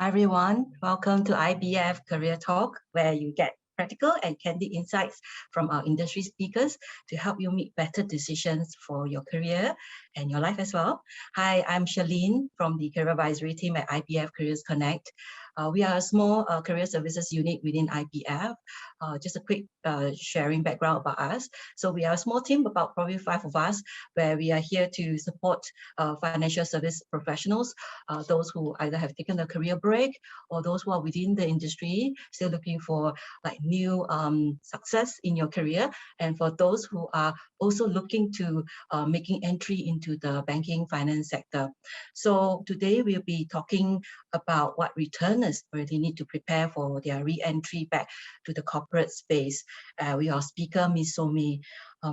Hi everyone, welcome to IBF Career Talk, where you get practical and candid insights from our industry speakers to help you make better decisions for your career and your life as well. Hi, I'm Charlene from the Career Advisory Team at IBF Careers Connect. We are a small career services unit within IBF. Just a quick sharing background about us. So we are a small team, about probably 5 of us, where we are here to support financial service professionals, those who either have taken a career break or those who are within the industry, still looking for like new success in your career, and for those who are also looking to making entry into the banking finance sector. So today we'll be talking about what returners really need to prepare for their re-entry back to the corporate space. With our speaker, Ms. Soumee.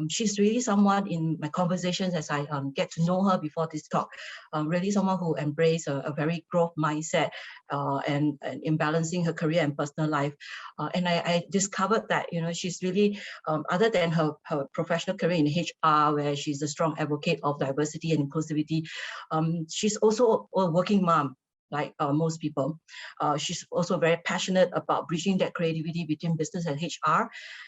She's really someone in my conversations as I get to know her before this talk, really someone who embraces a very growth mindset and in balancing her career and personal life. And I discovered that, she's really, other than her professional career in HR, where she's a strong advocate of diversity and inclusivity, she's also a working mom, like most people. She's also very passionate about bridging that creativity between business and HR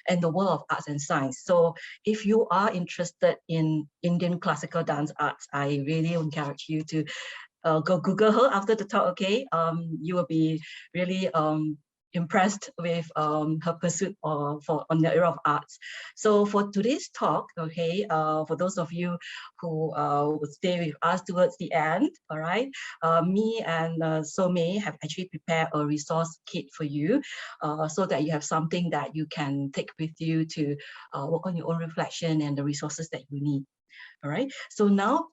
and the world of arts and science. So if you are interested in Indian classical dance arts, I really encourage you to go Google her after the talk, okay? You will be really impressed with her pursuit on the area of arts. So for today's talk, okay, for those of you who would stay with us towards the end, all right, me and Soumee have actually prepared a resource kit for you so that you have something that you can take with you to work on your own reflection and the resources that you need. All right, so now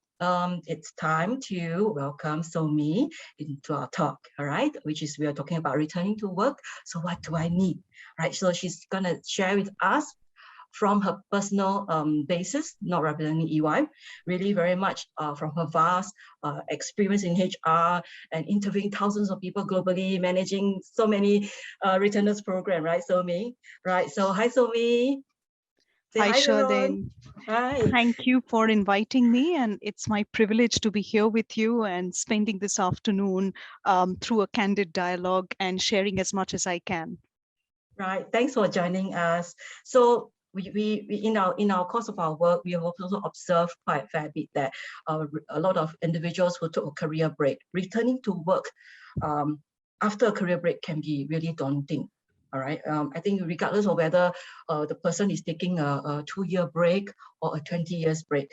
it's time to welcome Soumee into our talk, all right, which is we are talking about returning to work. So what do I need, right? So she's gonna share with us from her personal basis, not representing EY, really very much from her vast experience in HR and interviewing thousands of people globally, managing so many returners program, right, Soumee? Right, so hi, Soumee. Say Hi, hi, everyone. Charlene. Hi. Thank you for inviting me, and it's my privilege to be here with you and spending this afternoon through a candid dialogue and sharing as much as I can. Right. Thanks for joining us. So we in our course of our work, we have also observed quite a fair bit that a lot of individuals who took a career break, returning to work after a career break can be really daunting. All right. I think regardless of whether the person is taking a 2-year break or a 20 years break,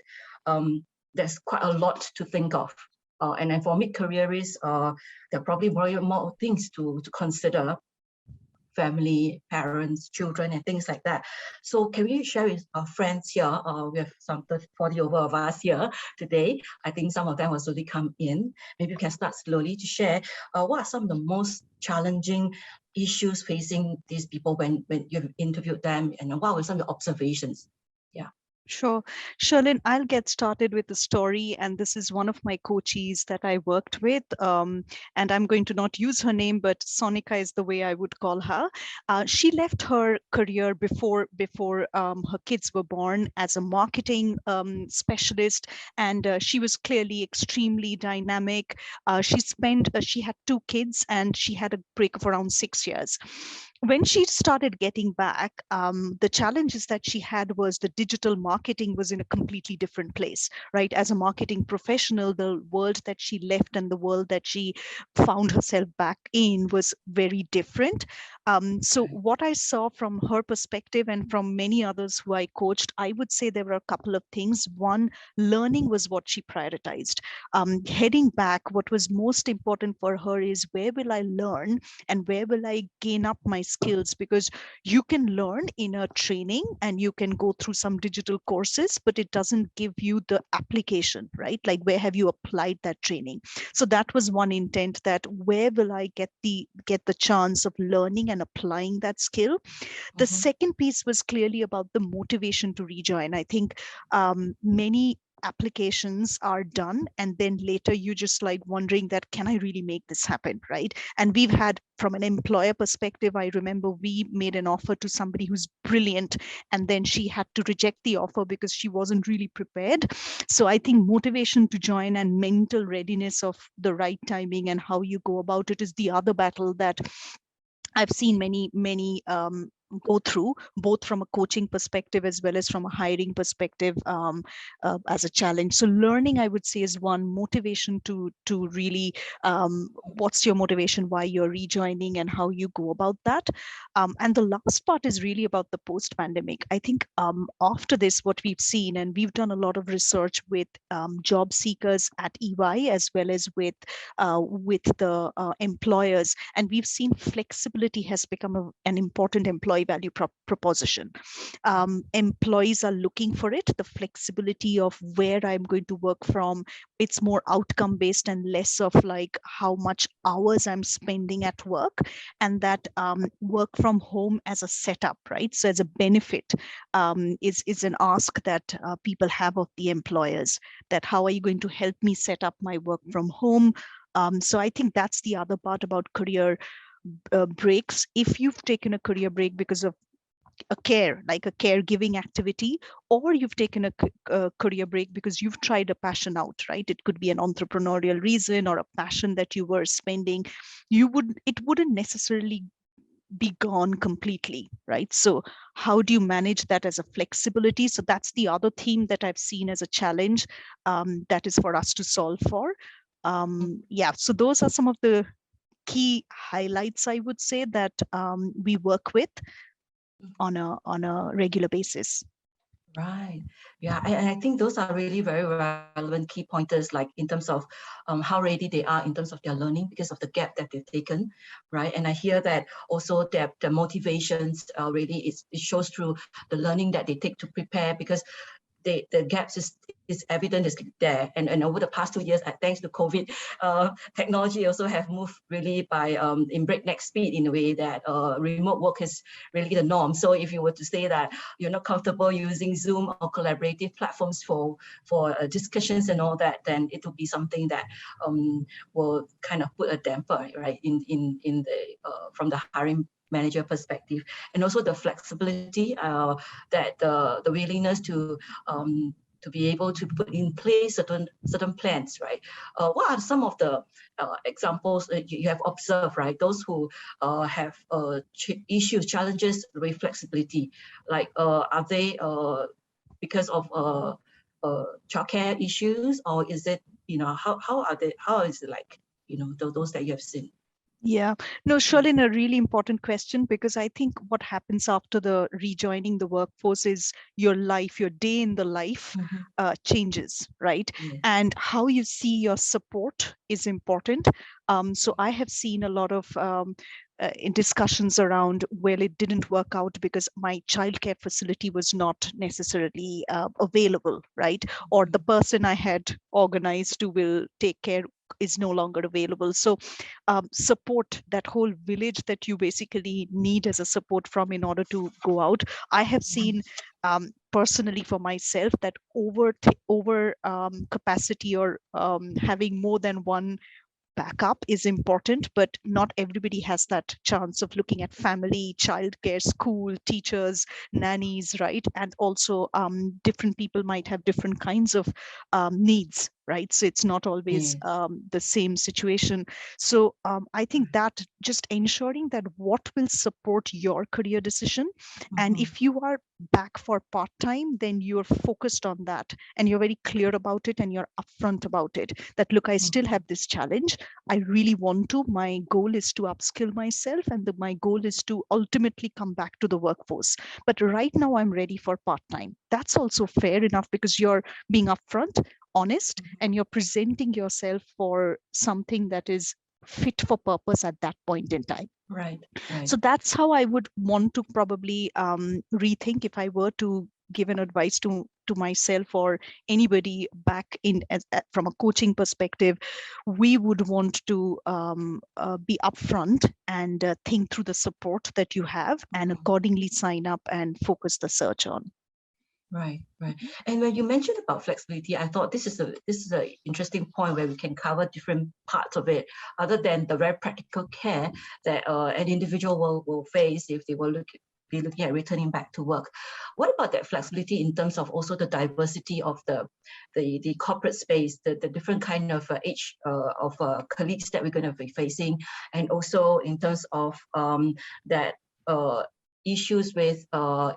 there's quite a lot to think of. And then for mid-careerists, there are probably more things to consider. Family, parents, children, and things like that. So can we share with our friends here? We have some 40 over of us here today. I think some of them will slowly come in. Maybe we can start slowly to share what are some of the most challenging issues facing these people when you've interviewed them, and what were some of the observations? Yeah. Sure. Charlene, I'll get started with the story. And this is one of my coaches that I worked with. And I'm going to not use her name, but Sonika is the way I would call her. She left her career before her kids were born as a marketing specialist. And she was clearly extremely dynamic. She had 2 kids and she had a break of around 6 years. When she started getting back, the challenges that she had was the digital marketing was in a completely different place, right? As a marketing professional, the world that she left and the world that she found herself back in was very different. So what I saw from her perspective and from many others who I coached, I would say there were a couple of things. One, learning was what she prioritized. Heading back, what was most important for her is where will I learn and where will I gain up my skills? Because you can learn in a training and you can go through some digital courses, but it doesn't give you the application, right? Like where have you applied that training? So that was one intent, that where will I get the chance of learning and applying that skill? The second piece was clearly about the motivation to rejoin. I think many applications are done, and then later you just like wondering that, can I really make this happen, right? And we've had, from an employer perspective, I remember we made an offer to somebody who's brilliant, and then she had to reject the offer because she wasn't really prepared. So I think motivation to join and mental readiness of the right timing and how you go about it is the other battle that I've seen many go through, both from a coaching perspective as well as from a hiring perspective, as a challenge. So learning, I would say, is one. Motivation to really, what's your motivation, why you're rejoining, and how you go about that. And the last part is really about the post-pandemic. I think after this, what we've seen, and we've done a lot of research with job seekers at EY as well as with the employers, and we've seen flexibility has become an important employee value proposition. Employees are looking for it, the flexibility of where I'm going to work from. It's more outcome based and less of like how much hours I'm spending at work, and that work from home as a setup, right? So as a benefit is an ask that people have of the employers, that how are you going to help me set up my work from home? So I think that's the other part about career breaks. If you've taken a career break because of a care, like a caregiving activity, or you've taken a career break because you've tried a passion out, right? It could be an entrepreneurial reason or a passion that you were spending. It wouldn't necessarily be gone completely, right? So how do you manage that as a flexibility? So that's the other theme that I've seen as a challenge, that is for us to solve for. Yeah, so those are some of the key highlights, I would say, that we work with on a regular basis. Right. Yeah, and I think those are really very relevant key pointers, like in terms of how ready they are in terms of their learning because of the gap that they've taken, right? And I hear that also their motivations really it shows through the learning that they take to prepare, because the gaps is evident, is there. And over the past 2 years, thanks to COVID, technology also have moved really by in breakneck speed, in a way that remote work is really the norm. So if you were to say that you're not comfortable using Zoom or collaborative platforms for discussions and all that, then it will be something that will kind of put a damper, right, in the from the hiring manager perspective. And also the flexibility, that the willingness to be able to put in place certain plans, right? What are some of the examples that you have observed, right? Those who have issues, challenges with flexibility, like are they because of childcare issues, or is it, how is it like, those that you have seen? Yeah, no, Shalin, a really important question, because I think what happens after the rejoining the workforce is your life, your day in the life changes, right? Yeah. And how you see your support is important. So I have seen a lot of in discussions around, well, it didn't work out because my childcare facility was not necessarily available, right? Or the person I had organized to will take care is no longer available. So support, that whole village that you basically need as a support from in order to go out. I have seen personally for myself that over capacity, or having more than one backup is important, but not everybody has that chance of looking at family, childcare, school, teachers, nannies, right? And also different people might have different kinds of needs, right? So it's not always the same situation. So I think that just ensuring that what will support your career decision, and if you are back for part-time, then you're focused on that and you're very clear about it and you're upfront about it, that look, I still have this challenge, I really want to, my goal is to upskill myself, and my goal is to ultimately come back to the workforce, but right now I'm ready for part-time. That's also fair enough, because you're being upfront, honest, and you're presenting yourself for something that is fit for purpose at that point in time. Right. So that's how I would want to probably rethink, if I were to give an advice to myself or anybody back in from a coaching perspective. We would want to be upfront and think through the support that you have, and accordingly sign up and focus the search on. Right, right. And when you mentioned about flexibility, I thought this is a interesting point where we can cover different parts of it, other than the very practical care that an individual will face if they will be looking at returning back to work. What about that flexibility in terms of also the diversity of the corporate space, the different kind of age of colleagues that we're going to be facing, and also in terms of that issues with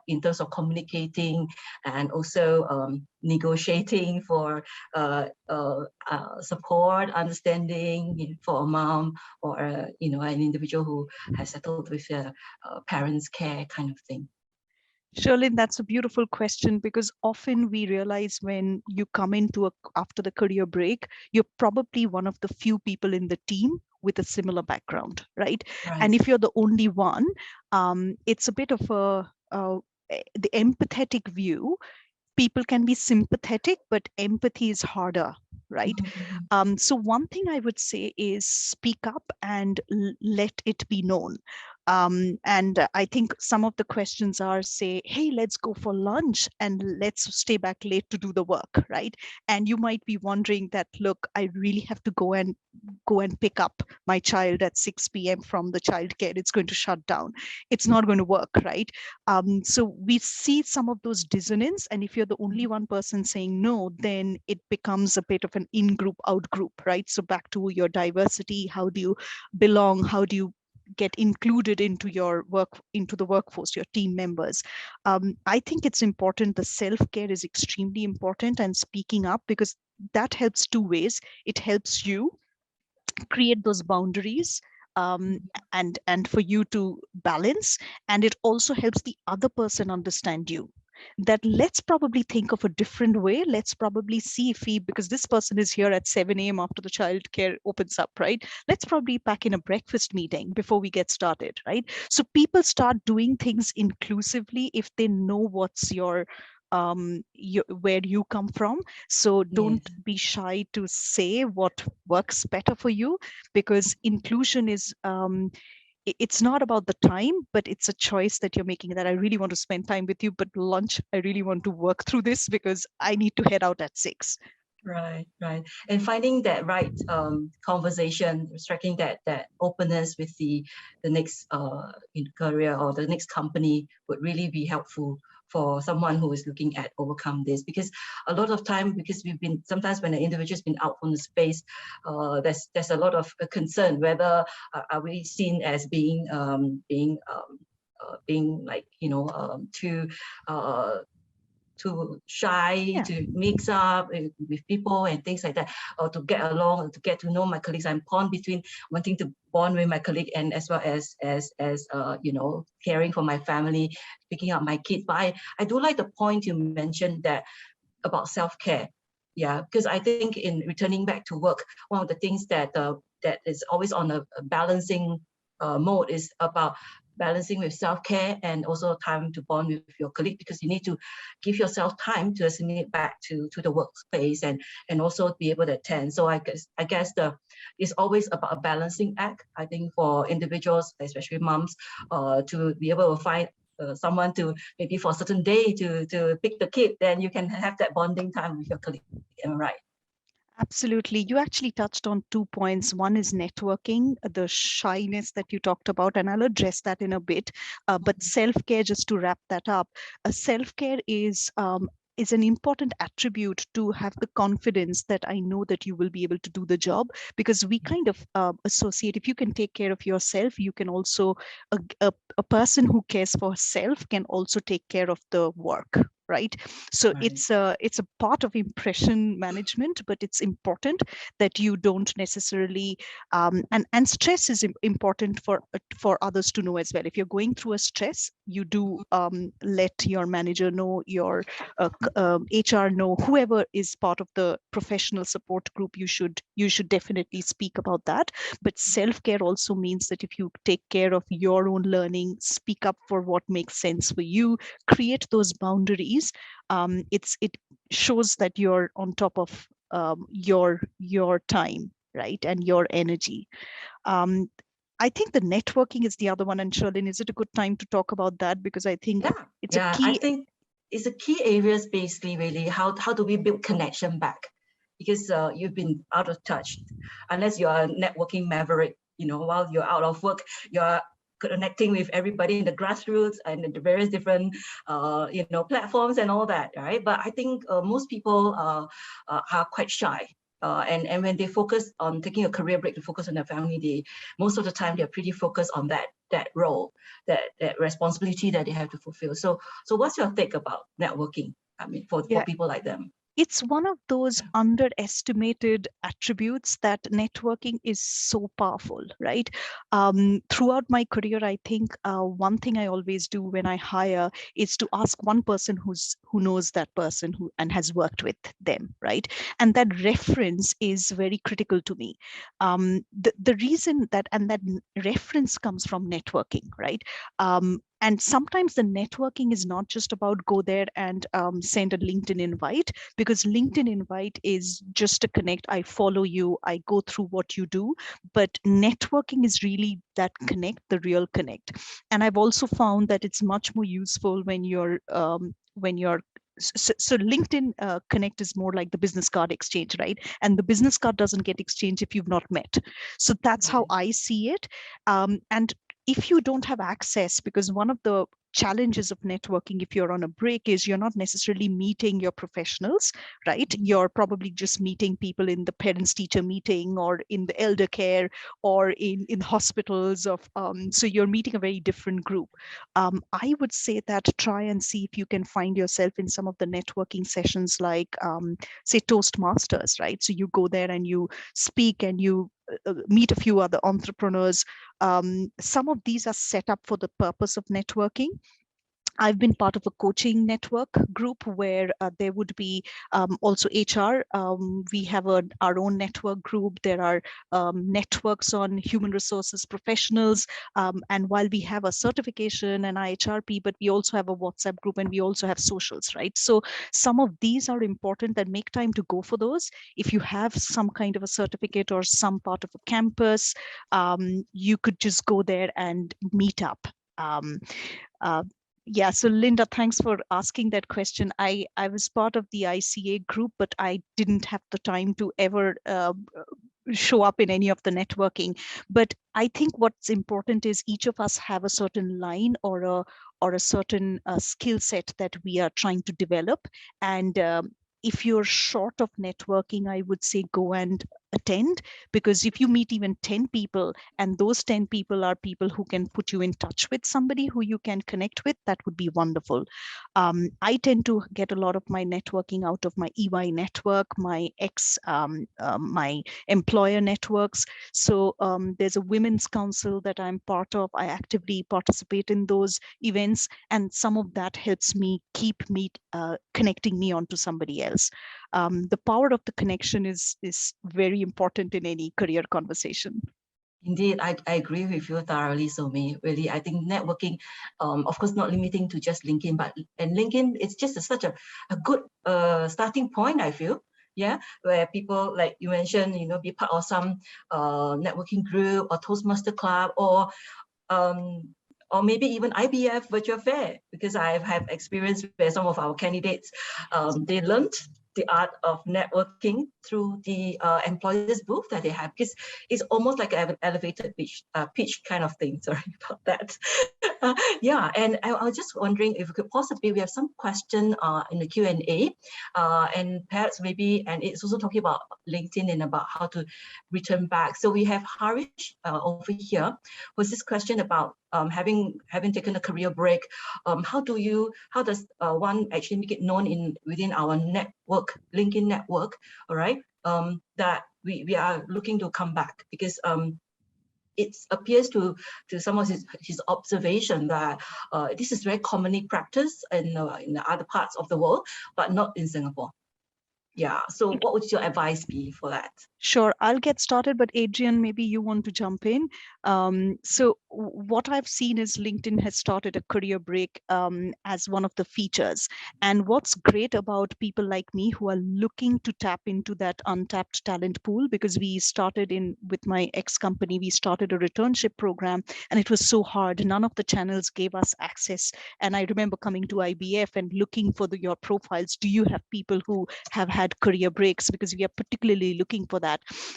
in terms of communicating and also negotiating for support, understanding for a mom or an individual who has settled with parents' care kind of thing. Sherlyn, that's a beautiful question, because often we realize when you come into after the career break, you're probably one of the few people in the team with a similar background, right? Right. And if you're the only one, it's a bit of the empathetic view. People can be sympathetic, but empathy is harder, right? So one thing I would say is speak up and let it be known. And I think some of the questions are, say, hey, let's go for lunch and let's stay back late to do the work, right? And you might be wondering that, look, I really have to go and pick up my child at 6 p.m. from the childcare. It's going to shut down. It's not going to work, right? So we see some of those dissonance. And if you're the only one person saying no, then it becomes a bit of an in-group, out-group, right? So back to your diversity, how do you belong? How do you get included into your work, into the workforce, your team members? I think it's important. The self-care is extremely important, and speaking up, because that helps two ways. It helps you create those boundaries, and for you to balance, and it also helps the other person understand you, that let's probably think of a different way. Let's probably see if we, because this person is here at 7 a.m. after the child care opens up, right? Let's probably pack in a breakfast meeting before we get started, right? So people start doing things inclusively if they know what's where you come from. So don't Yes. be shy to say what works better for you, because inclusion is it's not about the time, but it's a choice that you're making, that I really want to spend time with you, but lunch, I really want to work through this because I need to head out at 6. Right, right. And finding that right conversation, striking that openness with the next career or the next company would really be helpful for someone who is looking at overcome this. Because a lot of time, because sometimes when an individual's been out from the space, there's a lot of concern whether are we seen as being like too shy Yeah. to mix up with people and things like that, or to get along and to get to know my colleagues. I'm torn between wanting to bond with my colleague and as well as caring for my family, picking up my kids. But I do like the point you mentioned that about self-care. Yeah, because I think in returning back to work, one of the things that is always on a balancing mode is about balancing with self-care and also time to bond with your colleague, because you need to give yourself time to assimilate back to the workspace and also be able to attend. So I guess it's always about a balancing act, I think, for individuals, especially moms, to be able to find someone to maybe for a certain day to pick the kid, then you can have that bonding time with your colleague. Am I right? Absolutely. You actually touched on 2 points. One is networking, the shyness that you talked about, and I'll address that in a bit. But self-care, just to wrap that up, self-care is an important attribute to have the confidence that I know that you will be able to do the job, because we kind of associate, if you can take care of yourself, you can also, a person who cares for self can also take care of the work, right? So Right. it's a part of impression management, but it's important that you don't necessarily and stress is important for others to know as well. If you're going through a stress, you do let your manager know, your HR know, whoever is part of the professional support group. You should definitely speak about that. But self-care also means that if you take care of your own learning, speak up for what makes sense for you, create those boundaries. It shows that you're on top of your time, right, and your energy. um, I think the networking is the other one. And Sherlyn, is it a good time to talk about that? Because I think Yeah, it's a yeah. I key. think. it's a key areas basically really how do we build connection back, because you've been out of touch unless you're a networking maverick, while you're out of work, you're connecting with everybody in the grassroots and the various different platforms and all that, right? But I think most people are quite shy. And when they focus on taking a career break to focus on their family, most of the time they're pretty focused on that role, that responsibility that they have to fulfill. So what's your take about networking? I mean, for people like them. It's one of those underestimated attributes that networking is so powerful, right? Throughout my career, I think one thing I always do when I hire is to ask one person who knows that person and has worked with them, right? And that reference is very critical to me. The reason that reference comes from networking, right? And sometimes the networking is not just about go there and send a LinkedIn invite, because LinkedIn invite is just a connect. I follow you, I go through what you do, but networking is really that connect, the real connect. And I've also found that it's much more useful when you're so LinkedIn Connect is more like the business card exchange, right? And the business card doesn't get exchanged if you've not met. So that's how I see it. And if you don't have access, because one of the challenges of networking if you're on a break is you're not necessarily meeting your professionals, right? You're probably just meeting people in the parents teacher meeting or in the elder care or in hospitals of so you're meeting a very different group. I would say that try and see if you can find yourself in some of the networking sessions like say Toastmasters, right? So you go there and you speak and you meet a few other entrepreneurs. Some of these are set up for the purpose of networking. I've been part of a coaching network group where there would be also HR. We have our own network group. There are networks on human resources professionals. And while we have a certification and IHRP, but we also have a WhatsApp group and we also have socials, right? So some of these are important that make time to go for those. If you have some kind of a certificate or some part of a campus, you could just go there and meet up. Yeah, so Linda, thanks for asking that question. I was part of the ICA group, but I didn't have the time to ever show up in any of the networking. But I think what's important is each of us have a certain line or a certain skill set that we are trying to develop. And if you're short of networking, I would say go and attend, because if you meet even 10 people and those 10 people are people who can put you in touch with somebody who you can connect with, that would be wonderful. I tend to get a lot of my networking out of my EY network, my my employer networks. So there's a women's council that I'm part of. I actively participate in those events, and some of that helps me keep me connecting me onto somebody else. The power of the connection is very important in any career conversation. Indeed, I agree with you thoroughly, Soumee. Really, I think networking, of course, not limiting to just LinkedIn, but LinkedIn, it's just such a good starting point, I feel. Yeah, where people, like you mentioned, be part of some networking group or Toastmaster club or maybe even IBF virtual fair, because I have experience where some of our candidates, they learned the art of networking through the employers booth that they have, because it's almost like an elevated pitch kind of thing. Sorry about that. Yeah, and I was just wondering if we could possibly, we have some question in the Q&A, and perhaps maybe, and it's also talking about LinkedIn and about how to return back. So we have Harish over here, was this question about having taken a career break, how does one actually make it known within our network, LinkedIn network, all right, that we are looking to come back, because it appears to some of his observation that this is very commonly practiced in other parts of the world, but not in Singapore. Yeah. So what would your advice be for that? Sure, I'll get started, but Adrian, maybe you want to jump in. So what I've seen is LinkedIn has started a career break as one of the features. And what's great about people like me who are looking to tap into that untapped talent pool, because we started with my ex-company, we started a returnship program, and it was so hard. None of the channels gave us access. And I remember coming to IBF and looking for your profiles. Do you have people who have had career breaks? Because we are particularly looking for that.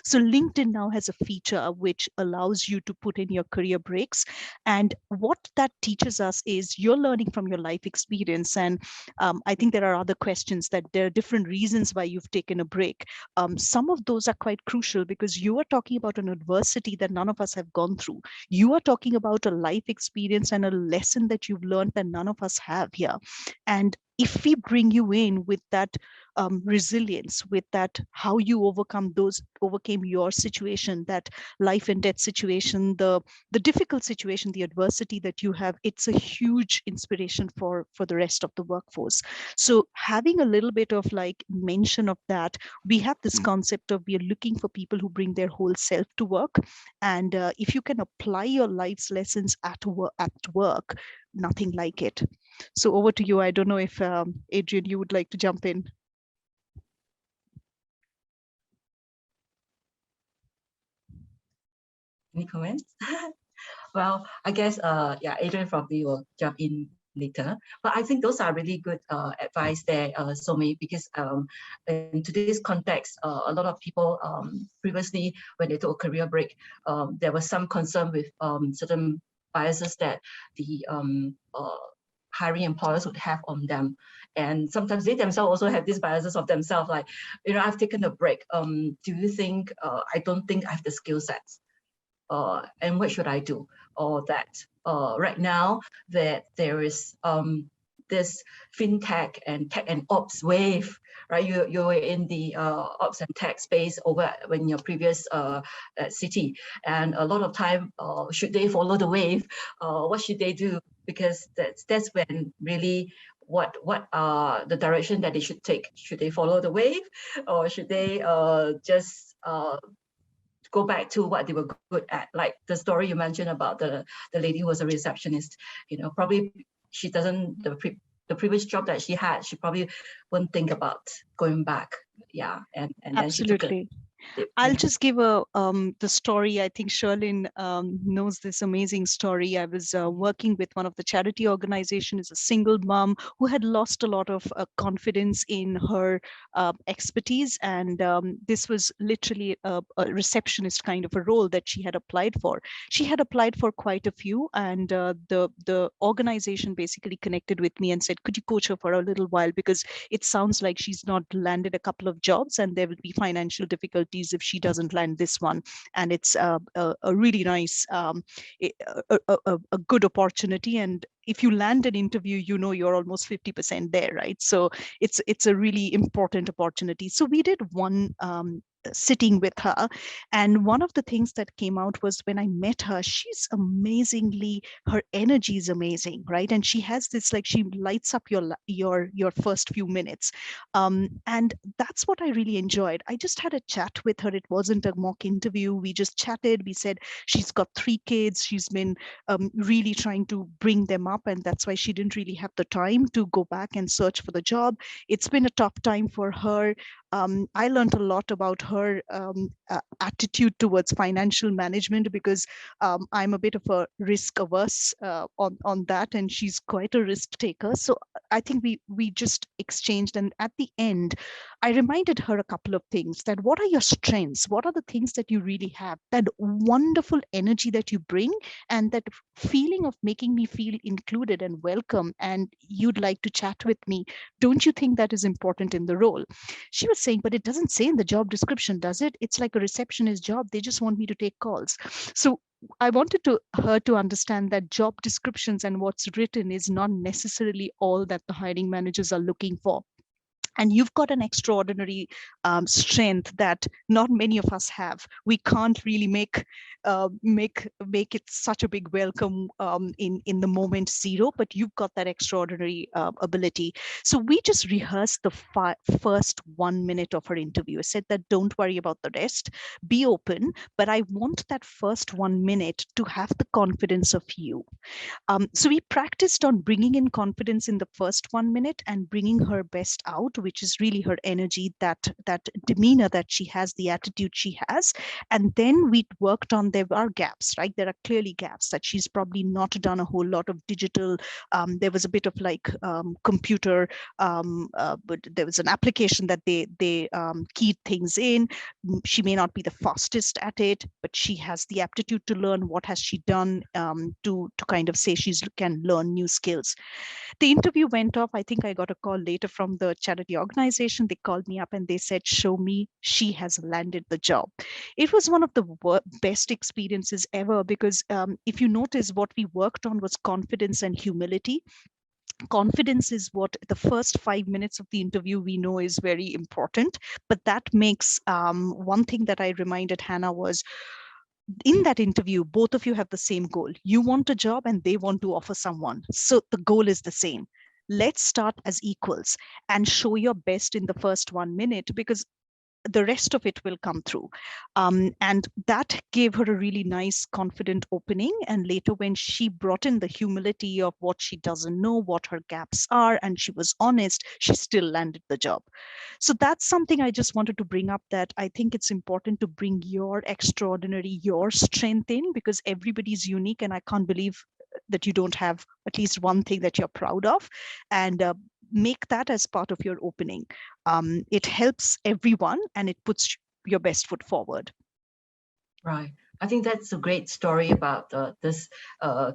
So LinkedIn now has a feature which allows you to put in your career breaks. And what that teaches us is you're learning from your life experience. And I think there are other questions, that there are different reasons why you've taken a break. Some of those are quite crucial because you are talking about an adversity that none of us have gone through. You are talking about a life experience and a lesson that you've learned that none of us have here. And if we bring you in with that resilience, with that how you overcame your situation, that life and death situation, the difficult situation, the adversity that you have, it's a huge inspiration for the rest of the workforce. So having a little bit of like mention of that, we have this concept of we are looking for people who bring their whole self to work. And if you can apply your life's lessons at work, nothing like it. So over to you. I don't know if Adrian, you would like to jump in. Any comments? Well, I guess yeah, Adrian probably will jump in later. But I think those are really good advice there, Soumee, because in today's context, a lot of people previously, when they took a career break, there was some concern with certain biases that the hiring employers would have on them. And sometimes they themselves also have these biases of themselves, like, you know, I've taken a break. Do you think, I don't think I have the skill sets? And what should I do? Or that right now that there is this fintech and tech and ops wave, right? You were in the ops and tech space over when your previous city, and a lot of time, should they follow the wave? What should they do? Because that's when really what are the direction that they should take? Should they follow the wave, or should they just go back to what they were good at, like the story you mentioned about the lady who was a receptionist? You know, probably she doesn't, the previous job that she had, she probably wouldn't think about going back. Yeah, and then she took it. Absolutely. I'll just give the story. I think Sherlyn knows this amazing story. I was working with one of the charity organizations, is a single mom who had lost a lot of confidence in her expertise. And this was literally a receptionist kind of a role that she had applied for. She had applied for quite a few, and the organization basically connected with me and said, could you coach her for a little while? Because it sounds like she's not landed a couple of jobs and there will be financial difficulties if she doesn't land this one. And it's a really nice, a good opportunity. And if you land an interview, you know you're almost 50% there, right? So it's a really important opportunity. So we did one sitting with her, and one of the things that came out was, when I met her, she's amazingly, her energy is amazing, right? And she has this, like, she lights up your first few minutes, and that's what I really enjoyed. I just had a chat with her. It wasn't a mock interview. We just chatted. We said she's got 3 kids. She's been really trying to bring them up, and that's why she didn't really have the time to go back and search for the job. It's been a tough time for her. I learned a lot about her attitude towards financial management, because I'm a bit of a risk averse on that, and she's quite a risk taker. So I think we just exchanged, and at the end, I reminded her a couple of things. That what are your strengths? What are the things that you really have? That wonderful energy that you bring, and that feeling of making me feel included and welcome, and you'd like to chat with me. Don't you think that is important in the role? She was saying, but it doesn't say in the job description, does it? It's like a receptionist job. They just want me to take calls. So I wanted her to understand that job descriptions and what's written is not necessarily all that the hiring managers are looking for. and you've got an extraordinary strength that not many of us have. We can't really make it such a big welcome in the moment zero, but you've got that extraordinary ability. So we just rehearsed the first 1 minute of her interview. I said that don't worry about the rest, be open, but I want that first 1 minute to have the confidence of you. So we practiced on bringing in confidence in the first 1 minute and bringing her best out, which is really her energy, that demeanor that she has, the attitude she has. And then we worked on, there are gaps, right? There are clearly gaps that she's probably not done a whole lot of digital. There was a bit of like computer, but there was an application that they keyed things in. She may not be the fastest at it, but she has the aptitude to learn. What has she done to kind of say she can learn new skills? The interview went off. I think I got a call later from the charity organization. They called me up and they said, Soumee, she has landed the job. It was one of the best experiences ever, because if you notice, what we worked on was confidence and humility. Confidence is what the first 5 minutes of the interview we know is very important, but that makes one thing that I reminded Hannah was, in that interview, both of you have the same goal. You want a job and they want to offer someone. So the goal is the same. Let's start as equals and show your best in the first 1 minute, because the rest of it will come through. And that gave her a really nice, confident opening. And later, when she brought in the humility of what she doesn't know, what her gaps are, and she was honest, she still landed the job. So that's something I just wanted to bring up, that I think it's important to bring your extraordinary, your strength in, because everybody's unique. And I can't believe that you don't have at least one thing that you're proud of, and make that as part of your opening. It helps everyone and it puts your best foot forward. Right. I think that's a great story about this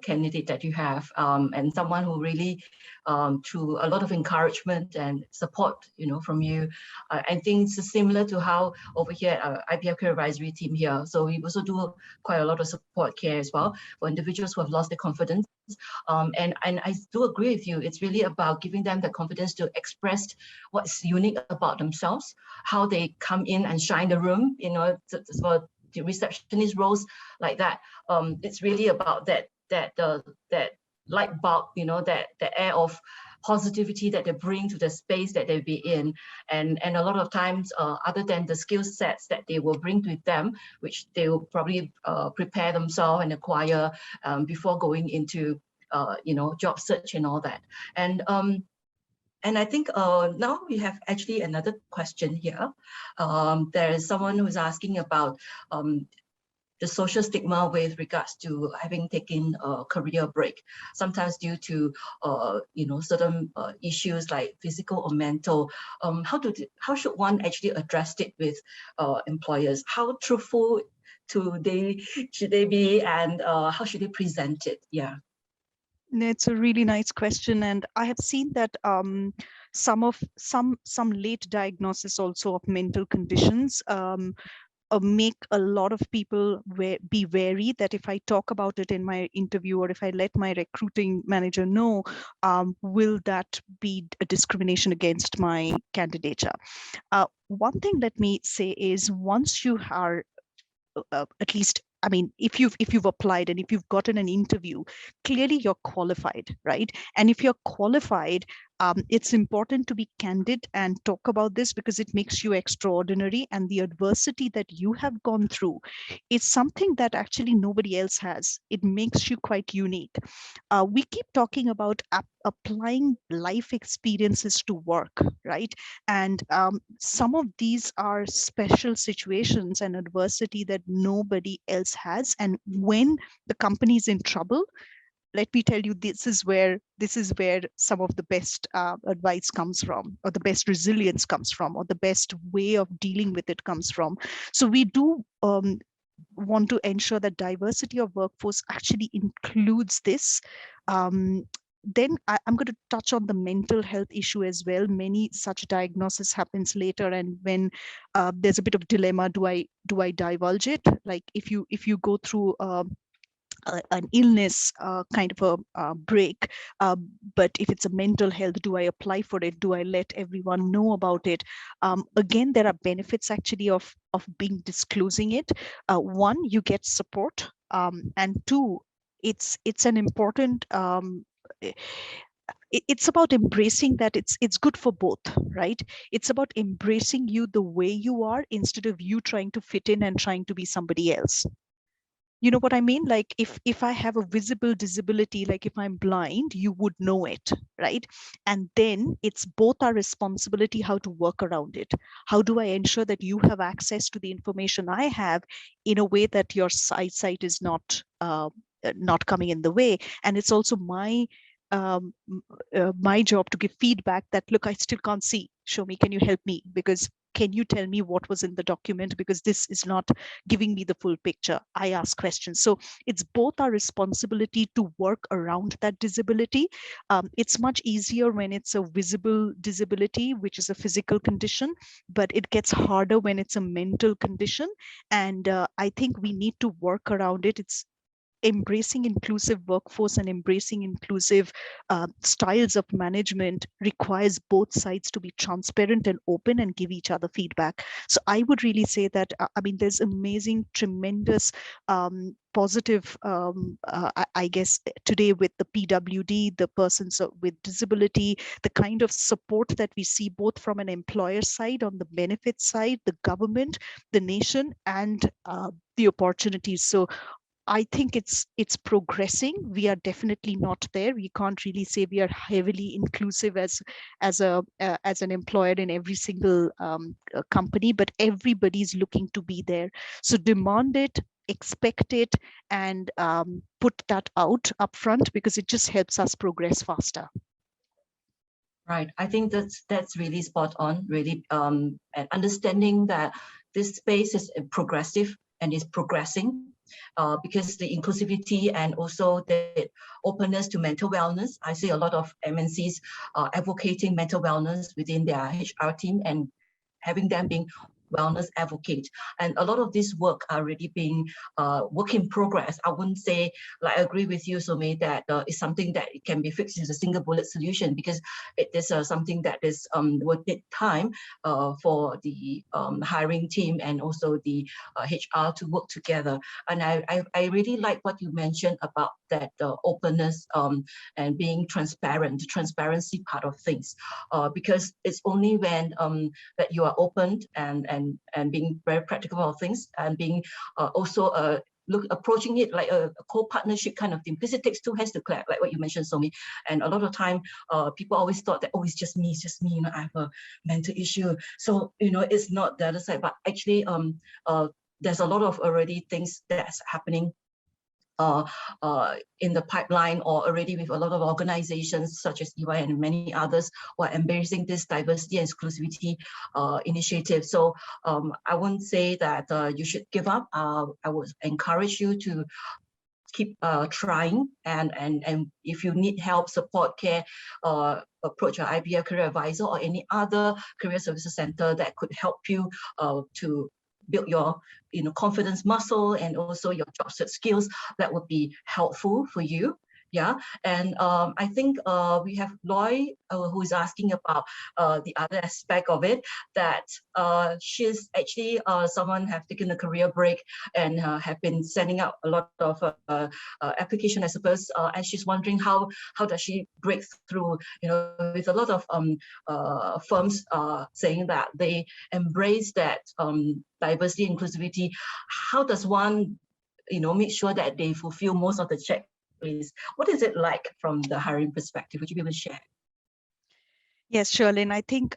candidate that you have, and someone who really, through a lot of encouragement and support, from you. I think it's similar to how over here at IPF Career Advisory team here. So we also do quite a lot of support care as well for individuals who have lost their confidence. And I do agree with you. It's really about giving them the confidence to express what's unique about themselves, how they come in and shine the room, for the receptionist roles like that. It's really about that light bulb, that the air of positivity that they bring to the space that they be in. And a lot of times, other than the skill sets that they will bring with them, which they will probably prepare themselves and acquire before going into job search and all that. And I think now we have actually another question here. There is someone who's asking about the social stigma with regards to having taken a career break, sometimes due to certain issues like physical or mental. How should one actually address it with employers? How truthful should they be, and how should they present it? Yeah. It's a really nice question, and I have seen that some late diagnosis also of mental conditions make a lot of people be wary that if I talk about it in my interview, or if I let my recruiting manager know, will that be a discrimination against my candidature? One thing let me say is, once you are at least, I mean, if you've applied and if you've gotten an interview, clearly you're qualified, right? And if you're qualified, it's important to be candid and talk about this, because it makes you extraordinary. And the adversity that you have gone through is something that actually nobody else has. It makes you quite unique. We keep talking about applying life experiences to work, right? And some of these are special situations and adversity that nobody else has. And when the company is in trouble, let me tell you, this is where some of the best advice comes from, or the best resilience comes from, or the best way of dealing with it comes from. So we do want to ensure that diversity of workforce actually includes this. Then I'm going to touch on the mental health issue as well. Many such diagnosis happens later, and when there's a bit of dilemma, do I divulge it? Like if you go through an illness kind of a break. But if it's a mental health, do I apply for it? Do I let everyone know about it? Again, there are benefits actually of being disclosing it. One, you get support, and two, it's an important it's about embracing that it's good for both, right? It's about embracing you the way you are instead of you trying to fit in and trying to be somebody else. You know what I mean? Like if I have a visible disability, like if I'm blind, you would know it, right? And then it's both our responsibility how to work around it. How do I ensure that you have access to the information I have in a way that your eyesight is not coming in the way? And it's also my job to give feedback that, look, I still can't see. Soumee, can you help me? Because can you tell me what was in the document? Because this is not giving me the full picture. I ask questions. So it's both our responsibility to work around that disability. It's much easier when it's a visible disability, which is a physical condition, but it gets harder when it's a mental condition. And I think we need to work around it. It's embracing inclusive workforce and embracing inclusive styles of management requires both sides to be transparent and open and give each other feedback. So I would really say that, I mean, there's amazing, tremendous positive, I guess, today with the PWD, the persons with disability, the kind of support that we see both from an employer side, on the benefit side, the government, the nation, and the opportunities. So I think it's progressing. We are definitely not there. We can't really say we are heavily inclusive as an employer in every single company, but everybody's looking to be there. So demand it, expect it, and put that out upfront, because it just helps us progress faster. Right. I think that's really spot on, really, and understanding that this space is progressive and is progressing, because the inclusivity and also the openness to mental wellness. I see a lot of MNCs advocating mental wellness within their HR team and having them being wellness advocate. And a lot of this work are already being work in progress. I wouldn't say, like, I agree with you, Soumee, that it's something that it can be fixed as a single bullet solution, because it is something that is will take time for the hiring team and also the HR to work together. And I really like what you mentioned about that openness and being transparent, the transparency part of things, because it's only when that you are open and being very practical about things, and being also approaching it like a co-partnership kind of thing, because it takes two hands to clap, like what you mentioned, Soumee. And a lot of time, people always thought that, oh, it's just me, you know, I have a mental issue. So, you know, it's not the other side, but actually, there's a lot of already things that's happening in the pipeline, or already with a lot of organizations such as EY and many others who are embracing this diversity and exclusivity initiative. So I won't say that you should give up. I would encourage you to keep trying, and if you need help, support, care, approach your IBF career advisor or any other career services center that could help you to build your confidence muscle and also your job search skills. That would be helpful for you. Yeah, and I think we have Loy who is asking about the other aspect of it, that she's actually someone have taken a career break and have been sending out a lot of application, I suppose, and she's wondering how does she break through, with a lot of firms saying that they embrace that diversity, inclusivity. How does one make sure that they fulfill most of the checklists? What is it like from the hiring perspective? Would you be able to share? Yes, Sherlyn, I think,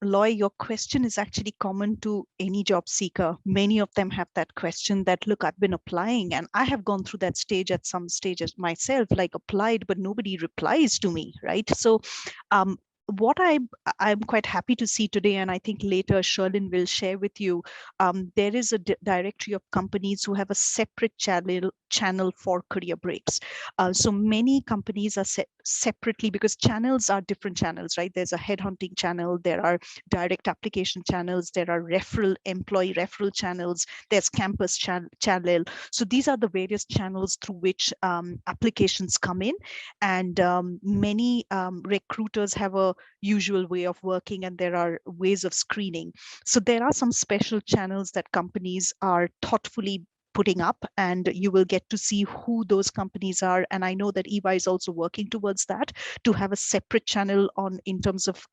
Loy, your question is actually common to any job seeker. Many of them have that question that, look, I've been applying and I have gone through that stage at some stages myself, like applied, but nobody replies to me, right? So what I'm quite happy to see today, and I think later Sherlyn will share with you, there is a directory of companies who have a separate channel for career breaks. So many companies are separately, because channels are different channels, right? There's a headhunting channel, there are direct application channels, there are employee referral channels, there's campus channel. So these are the various channels through which applications come in, and many recruiters have a usual way of working, and there are ways of screening. So there are some special channels that companies are thoughtfully putting up, and you will get to see who those companies are. And I know that EY is also working towards that, to have a separate channel on, in terms of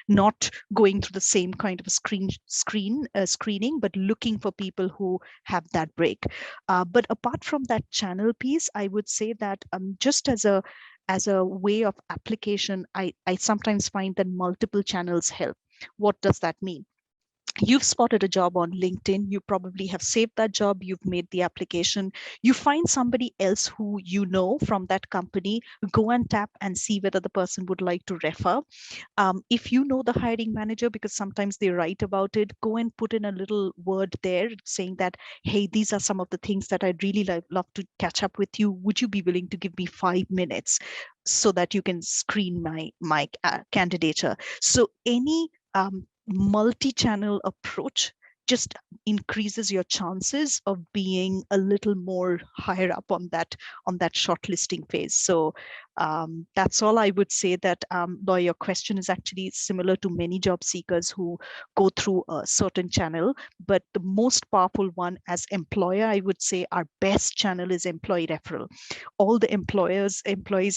not going through the same kind of a screening, but looking for people who have that break. But apart from that channel piece, I would say that just as a way of application, I sometimes find that multiple channels help. What does that mean? You've spotted a job on LinkedIn, you probably have saved that job, you've made the application, you find somebody else who you know from that company, go and tap and see whether the person would like to refer. If you know the hiring manager, because sometimes they write about it, go and put in a little word there saying that, hey, these are some of the things that I'd really love to catch up with you. Would you be willing to give me 5 minutes so that you can screen my candidature? So any multi-channel approach just increases your chances of being a little more higher up on that shortlisting phase. So that's all I would say. That though your question is actually similar to many job seekers who go through a certain channel, but the most powerful one as employer, I would say our best channel is employee referral. All the employees,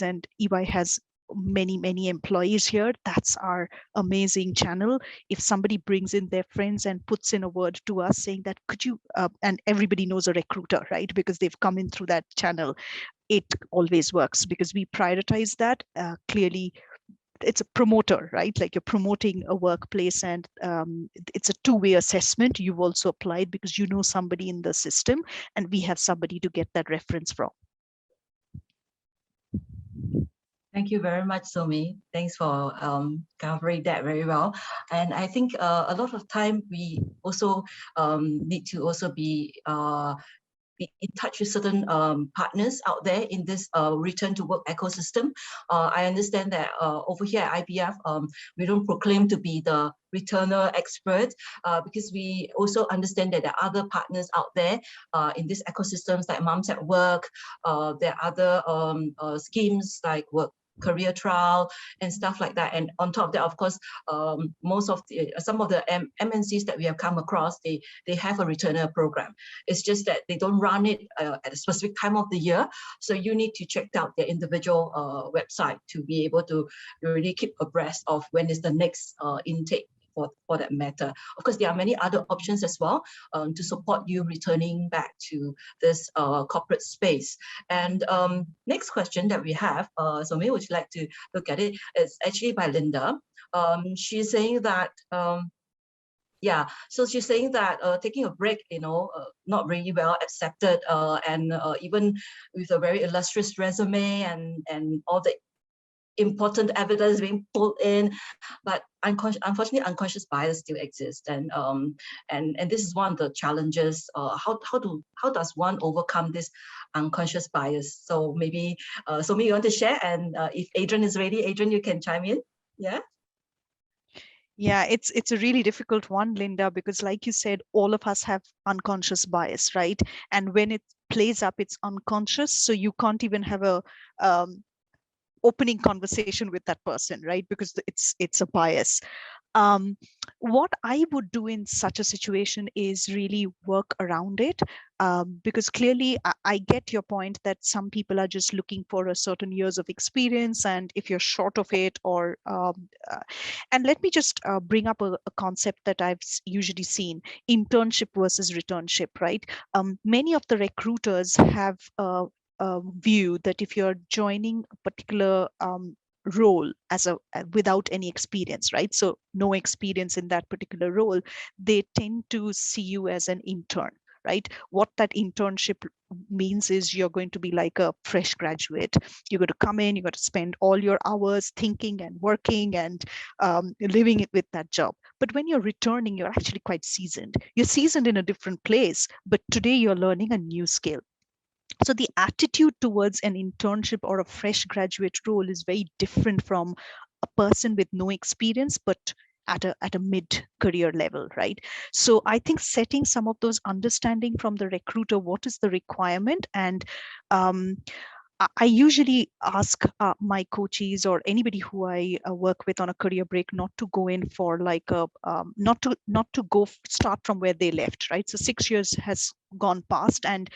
and EY has many employees here. That's our amazing channel. If somebody brings in their friends and puts in a word to us saying that, could you and everybody knows a recruiter, right? Because they've come in through that channel. It always works because we prioritize that. Clearly it's a promoter, right? Like you're promoting a workplace, and it's a two-way assessment. You've also applied because you know somebody in the system, and we have somebody to get that reference from. Thank you very much, Soumee. Thanks for covering that very well. And I think a lot of time we also need to also be in touch with certain partners out there in this return to work ecosystem. I understand that over here at IBF, we don't proclaim to be the returner expert because we also understand that there are other partners out there in these ecosystems like Moms at Work. There are other schemes like work career trial and stuff like that. And on top of that, of course, some of the MNCs that we have come across, they have a returner program. It's just that they don't run it at a specific time of the year. So you need to check out their individual website to be able to really keep abreast of when is the next intake. For that matter. Of course, there are many other options as well to support you returning back to this corporate space. And next question that we have, Soumee, would you like to look at it? It's actually by Linda. She's saying that, so she's saying that taking a break, not really well accepted, and even with a very illustrious resume and all the important evidence being pulled in, but unfortunately unconscious bias still exists, and this is one of the challenges. How does one overcome this unconscious bias? So maybe Soumee, you want to share, and if Adrian is ready, Adrian, you can chime in. Yeah, it's a really difficult one, Linda, because like you said, all of us have unconscious bias, right? And when it plays up, it's unconscious, so you can't even have a opening conversation with that person, right? Because it's a bias. What I would do in such a situation is really work around it, because clearly I get your point that some people are just looking for a certain years of experience, and if you're short of it, or and let me just bring up a concept that I've usually seen: internship versus returnship, right? Many of the recruiters have view that if you're joining a particular role as without any experience, right? So no experience in that particular role, they tend to see you as an intern, right? What that internship means is you're going to be like a fresh graduate. You're going to come in, you're going to spend all your hours thinking and working and living it with that job. But when you're returning, you're actually quite seasoned. You're seasoned in a different place, but today you're learning a new skill. So the attitude towards an internship or a fresh graduate role is very different from a person with no experience, but at a mid career level, right? So I think setting some of those understanding from the recruiter, what is the requirement, and um, I usually ask my coaches or anybody who I work with on a career break not to go in for like a not to go start from where they left, right? So 6 years has gone past, and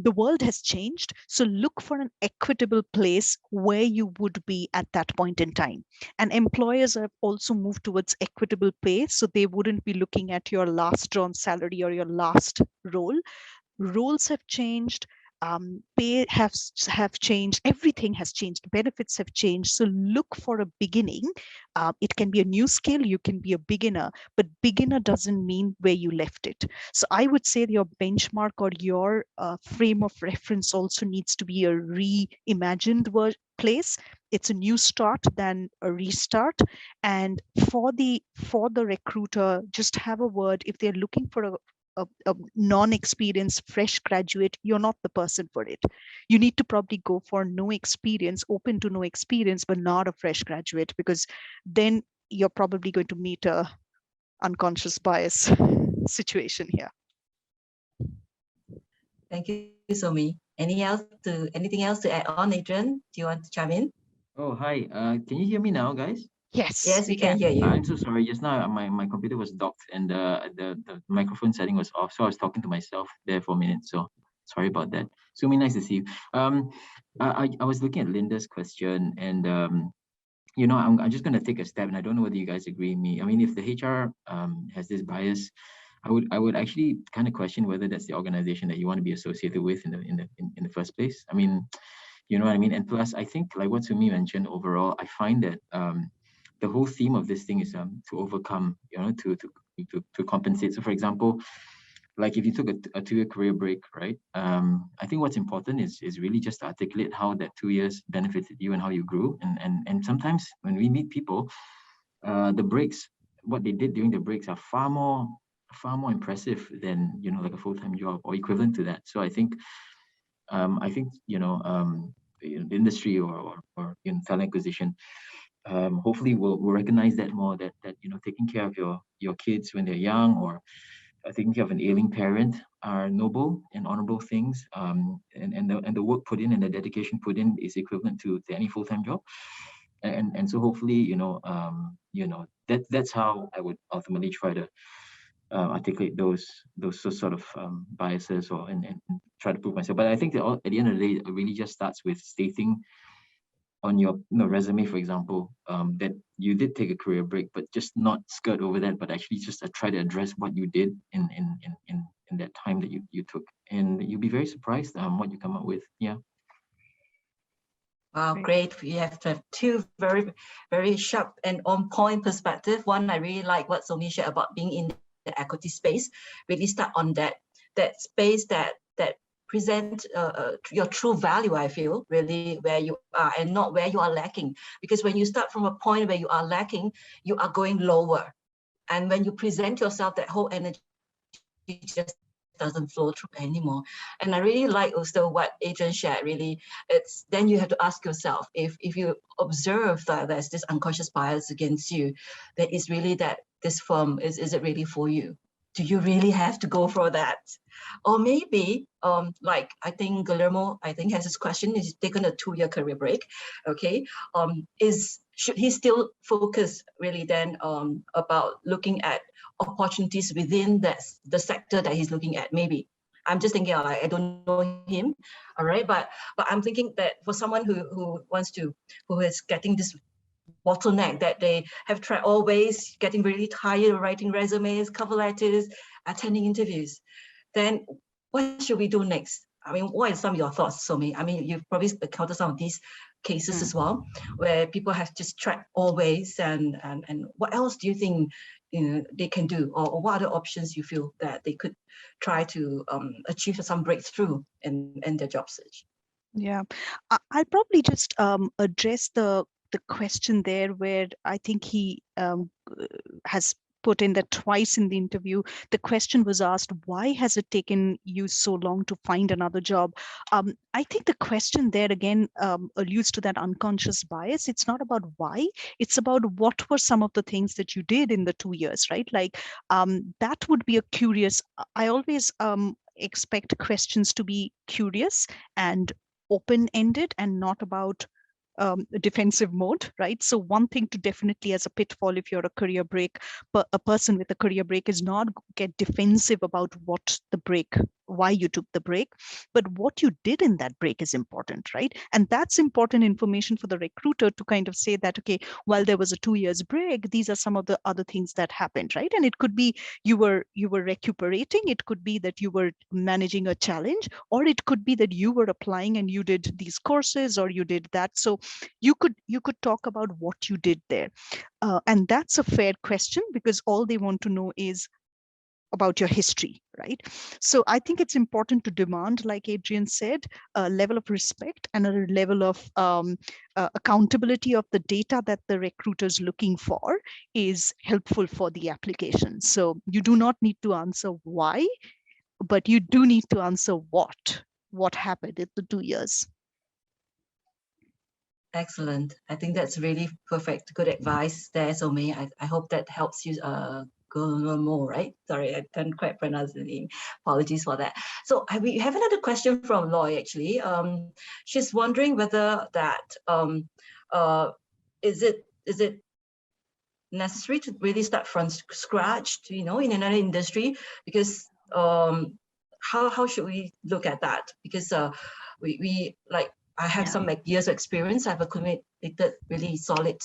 the world has changed. So look for an equitable place where you would be at that point in time. And employers have also moved towards equitable pay, so they wouldn't be looking at your last drawn salary or your last role. Roles have changed, pay have changed, everything has changed, benefits have changed. So look for a beginning. It can be a new skill, you can be a beginner, but beginner doesn't mean where you left it. So I would say your benchmark or your frame of reference also needs to be a reimagined place. It's a new start than a restart. And for the recruiter, just have a word. If they're looking for a non-experienced fresh graduate, you're not the person for it. You need to probably go for no experience, open to no experience, but not a fresh graduate, because then you're probably going to meet a unconscious bias situation here. Thank you, Soumee. Anything else to add on, Adrian? Do you want to chime in? Oh, hi. Can you hear me now, guys? Yes, Yes, we we can can. hear you. I'm so sorry. Just now, my computer was docked and the microphone setting was off, so I was talking to myself there for a minute. So sorry about that. Sumi, nice to see you. I was looking at Linda's question, and I'm just gonna take a step, and I don't know whether you guys agree with me. I mean, if the HR has this bias, I would actually kind of question whether that's the organization that you want to be associated with in the first place. I mean, you know what I mean? And plus, I think like what Sumi mentioned, overall, I find that the whole theme of this thing is to overcome, to compensate. So for example, like if you took a 2-year career break, right? I think what's important is really just to articulate how that 2 years benefited you and how you grew. And sometimes when we meet people, the breaks, what they did during the breaks are far more impressive than like a full-time job or equivalent to that. So I think the industry or in talent acquisition, hopefully we'll recognize that more, that taking care of your kids when they're young, or taking care of an ailing parent, are noble and honorable things, and the work put in and the dedication put in is equivalent to any full-time job. And so hopefully that's how I would ultimately try to articulate those sort of biases, or and try to prove myself. But I think that at the end of the day, it really just starts with stating on your resume, for example, that you did take a career break, but just not skirt over that, but actually just try to address what you did in that time that you took, and you'll be very surprised what you come up with. Yeah. Wow, great. We have to have two very, very sharp and on point perspective. One, I really like what Soumee shared about being in the equity space. Really start on that space that present your true value, I feel, really where you are and not where you are lacking. Because when you start from a point where you are lacking, you are going lower. And when you present yourself, that whole energy just doesn't flow through anymore. And I really like also what Adrian shared. Really, it's then you have to ask yourself, if you observe that there's this unconscious bias against you, that is really that this firm is it really for you? Do you really have to go for that? Or maybe like I think Guillermo has this question, he's taken a 2-year career break. Okay, should he still focus really then about looking at opportunities within the sector that he's looking at? Maybe I'm just thinking, I don't know him, all right, but I'm thinking that for someone who is getting this bottleneck, that they have tried always getting really tired of writing resumes, cover letters, attending interviews, then what should we do next? I mean, what are some of your thoughts, Soumee? I mean, you've probably encountered some of these cases as well, where people have just tried always, and what else do you think they can do, or what other options you feel that they could try to achieve some breakthrough in their job search? Yeah, I'll probably just address the question there, where I think he has put in that twice in the interview. The question was asked, why has it taken you so long to find another job? I think the question there again alludes to that unconscious bias. It's not about why, it's about what were some of the things that you did in the 2 years, right? Like that would be a curious, I always expect questions to be curious and open-ended and not about defensive mode, right? So one thing to definitely, as a pitfall, if you're a career break, but a person with a career break, is not get defensive about what the break, why you took the break, but what you did in that break is important, right? And that's important information for the recruiter to kind of say that, okay, while there was a 2 years break, these are some of the other things that happened, right? And it could be you were recuperating, it could be that you were managing a challenge, or it could be that you were applying and you did these courses or you did that. So you could talk about what you did there, and that's a fair question, because all they want to know is about your history, right? So I think it's important to demand, like Adrian said, a level of respect and a level of accountability of the data that the recruiter is looking for is helpful for the application. So you do not need to answer why, but you do need to answer what happened in the 2 years. Excellent. I think that's really perfect. Good advice there, Soumee. I hope that helps you go learn more, right? Sorry, I can't quite pronounce the name. Apologies for that. So we have another question from Loy, actually. She's wondering whether that is it necessary to really start from scratch, to, in another industry? Because how should we look at that? Because we like, I have some years of experience. I have accumulated really solid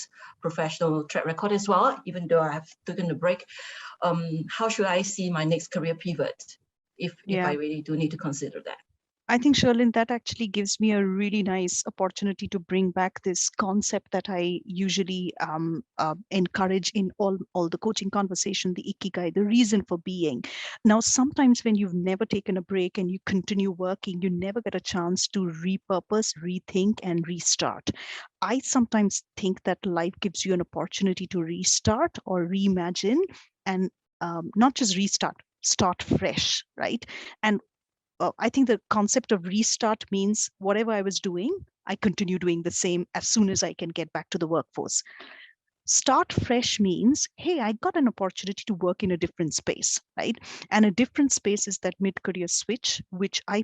professional track record as well, even though I have taken a break. How should I see my next career pivot if I really do need to consider that? I think, Sherlyn, that actually gives me a really nice opportunity to bring back this concept that I usually encourage in all the coaching conversation, the ikigai, the reason for being. Now, sometimes when you've never taken a break and you continue working, you never get a chance to repurpose, rethink, and restart. I sometimes think that life gives you an opportunity to restart or reimagine, and not just restart, start fresh, right? And I think the concept of restart means whatever I was doing, I continue doing the same as soon as I can get back to the workforce. Start fresh means, hey, I got an opportunity to work in a different space, right? And a different space is that mid-career switch, which I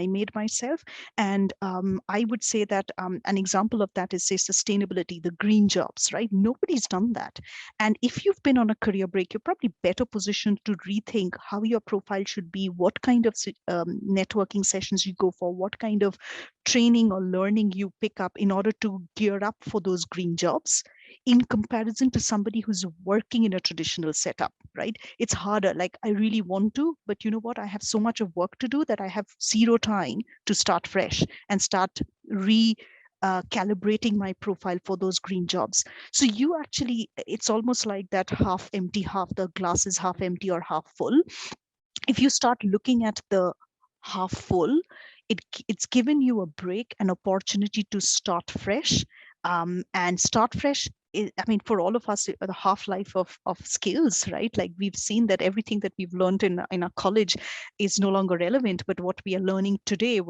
made myself. And I would say that an example of that is, say, sustainability, the green jobs, right? Nobody's done that. And if you've been on a career break, you're probably better positioned to rethink how your profile should be, what kind of networking sessions you go for, what kind of training or learning you pick up in order to gear up for those green jobs, in comparison to somebody who's working in a traditional setup, right? It's harder. Like, I really want to, but you know what? I have so much of work to do that I have zero time to start fresh and start calibrating my profile for those green jobs. So you actually, it's almost like that half empty, half the glass is half empty or half full. If you start looking at the half full, it's given you a break, an opportunity to start fresh. And start fresh, I mean, for all of us, the half-life of skills, right? Like, we've seen that everything that we've learned in our college is no longer relevant, but what we are learning today,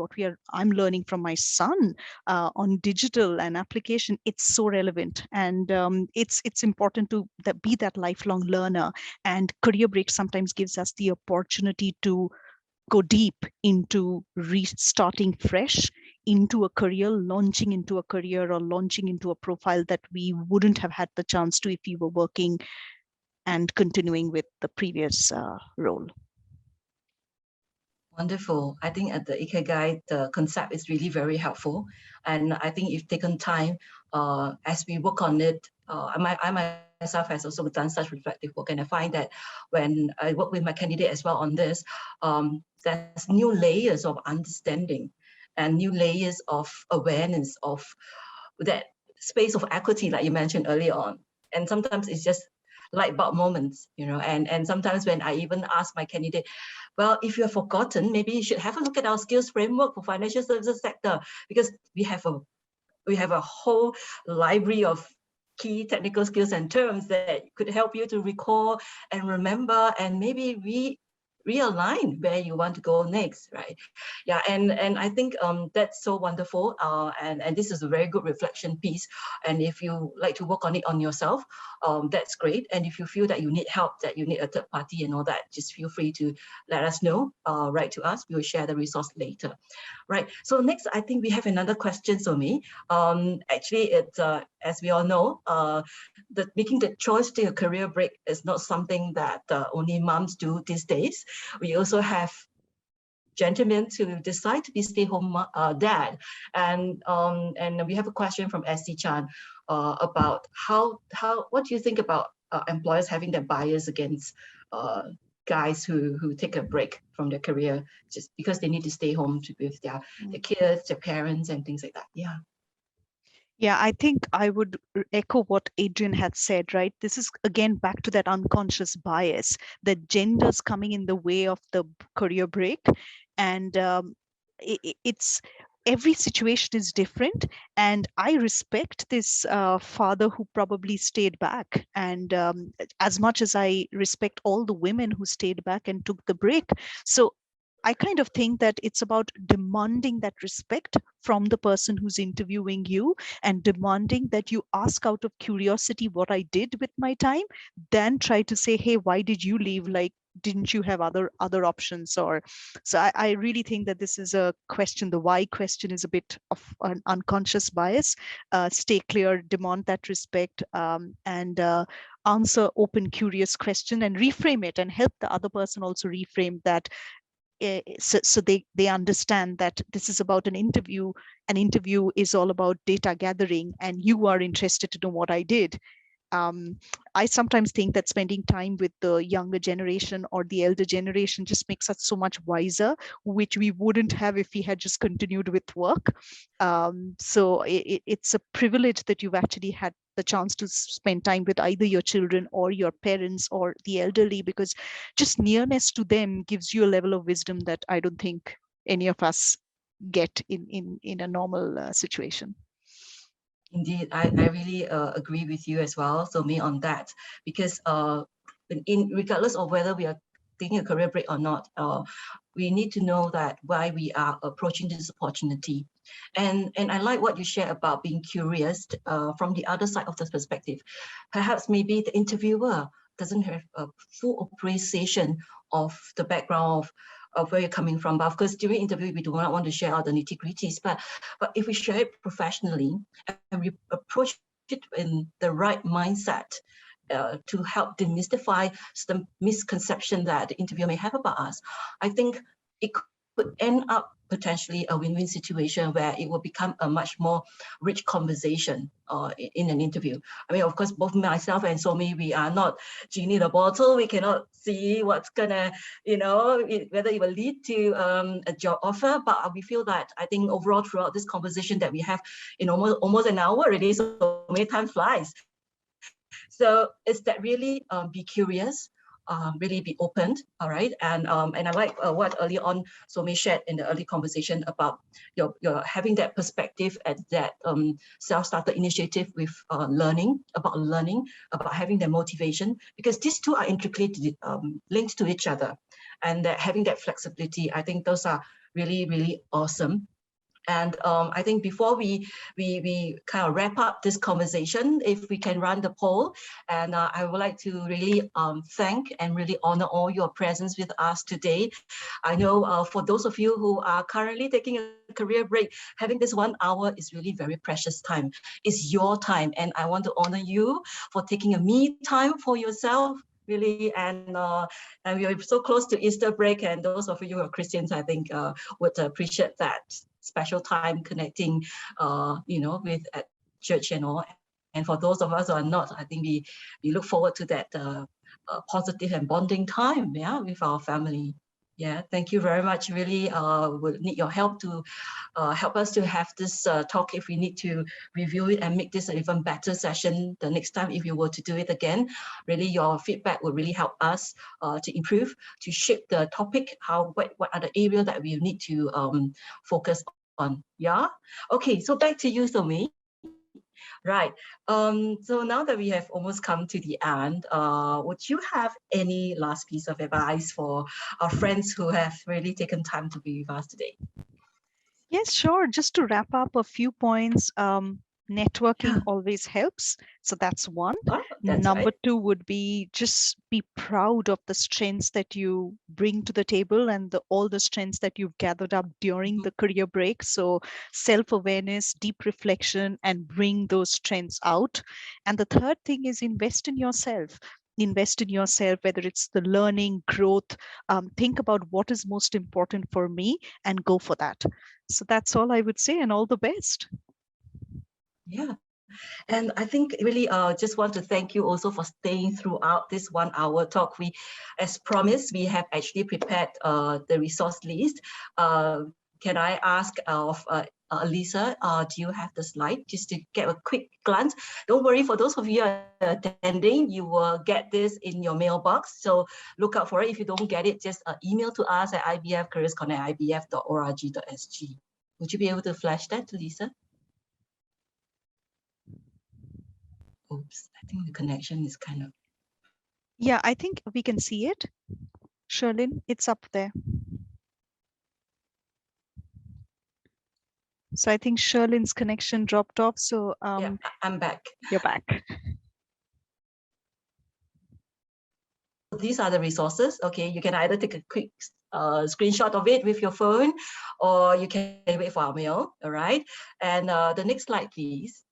I'm learning from my son on digital and application, it's so relevant. And it's important to be that lifelong learner. And career break sometimes gives us the opportunity to go deep into restarting fresh into a career, launching into a career, or launching into a profile that we wouldn't have had the chance to if we were working and continuing with the previous role. Wonderful. I think at the Ikigai, the concept is really very helpful. And I think if taken time, as we work on it, I myself has also done such reflective work. And I find that when I work with my candidate as well on this, there's new layers of understanding and new layers of awareness of that space of equity, like you mentioned earlier on. And sometimes it's just light bulb moments, and sometimes when I even ask my candidate, well, if you have forgotten, maybe you should have a look at our skills framework for financial services sector, because we have a whole library of key technical skills and terms that could help you to recall and remember and maybe realign where you want to go next, right? Yeah, and I think that's so wonderful, and this is a very good reflection piece. And if you like to work on it on yourself, that's great. And if you feel that you need help, that you need a third party and all that, just feel free to let us know, write to us. We will share the resource later. Right, so next I think we have another question, Soumee. Actually, it's as we all know, making the choice to take a career break is not something that only moms do these days. We also have gentlemen to decide to be stay-home dad, and we have a question from SC Chan about what do you think about employers having their bias against guys who take a break from their career just because they need to stay home with their kids, their parents, and things like that. Yeah. Yeah, I think I would echo what Adrian had said, right? This is again back to that unconscious bias, that gender's coming in the way of the career break. And it's every situation is different. And I respect this father who probably stayed back. And as much as I respect all the women who stayed back and took the break. So I kind of think that it's about demanding that respect from the person who's interviewing you, and demanding that you ask out of curiosity what I did with my time, then try to say, hey, why did you leave? Like, didn't you have other options? Or so I really think that this is a question. The why question is a bit of an unconscious bias. Stay clear, demand that respect, and answer open, curious question, and reframe it, and help the other person also reframe that. So they understand that this is about an interview. An interview is all about data gathering, and you are interested to know what I did. I sometimes think that spending time with the younger generation or the elder generation just makes us so much wiser, which we wouldn't have if we had just continued with work. So it's a privilege that you've actually had the chance to spend time with either your children or your parents or the elderly, because just nearness to them gives you a level of wisdom that I don't think any of us get in a normal situation. Indeed, I really agree with you as well, Soumee, on that, because regardless of whether we are taking a career break or not, we need to know that why we are approaching this opportunity. And I like what you share about being curious from the other side of the perspective. Perhaps maybe the interviewer doesn't have a full appreciation of the background of where you're coming from. But of course, during interview, we do not want to share all the nitty-gritties. But if we share it professionally and we approach it in the right mindset, to help demystify some misconception that the interviewer may have about us, I think it could end up potentially a win-win situation where it will become a much more rich conversation in an interview. I mean, of course, both myself and Soumee, we are not genie in the bottle. We cannot see what's gonna, whether it will lead to a job offer. But we feel that I think overall throughout this conversation that we have in almost an hour already, so many time flies. So it's that really be curious, really be open, all right? And I like what early on Soumee shared in the early conversation about your having that perspective and that self-starter initiative with learning, about having that motivation, because these two are intricately linked to each other, and that having that flexibility, I think those are really, really awesome. And I think before we kind of wrap up this conversation, if we can run the poll, and I would like to really thank and really honor all your presence with us today. I know for those of you who are currently taking a career break, having this 1 hour is really very precious time. It's your time, and I want to honor you for taking a me time for yourself. Really, and we are so close to Easter break, and those of you who are Christians, I think would appreciate that special time connecting, with at church and all. And for those of us who are not, I think we look forward to that positive and bonding time, yeah, with our family. Yeah, thank you very much. Really would need your help to help us to have this talk if we need to review it and make this an even better session the next time if you were to do it again. Really, your feedback will really help us to improve, to shape the topic, what are the areas that we need to focus on. Yeah. Okay, so back to you, Soumee. Right. So now that we have almost come to the end, would you have any last piece of advice for our friends who have really taken time to be with us today? Yes, sure. Just to wrap up a few points, networking Yeah. always helps. So that's one. Oh, that's Number right. two would be just be proud of the strengths that you bring to the table and all the strengths that you've gathered up during Mhm. the career break. So self-awareness, deep reflection, and bring those strengths out. And the third thing is invest in yourself. Invest in yourself, whether it's the learning, growth. Think about what is most important for me and go for that. So that's all I would say, and all the best. Yeah. And I think really just want to thank you also for staying throughout this 1 hour talk. We, as promised, we have actually prepared the resource list. Can I ask of Lisa, do you have the slide just to get a quick glance? Don't worry, for those of you attending, you will get this in your mailbox. So look out for it. If you don't get it, just email to us at ibfcareersconnect@ibf.org.sg. Would you be able to flash that to Lisa? Oops, I think the connection is kind of... Yeah, I think we can see it. Sherlyn, it's up there. So I think Sherlyn's connection dropped off. So Yeah, I'm back. you're back. These are the resources. Okay, you can either take a quick screenshot of it with your phone, or you can wait for our mail. All right, and the next slide, please.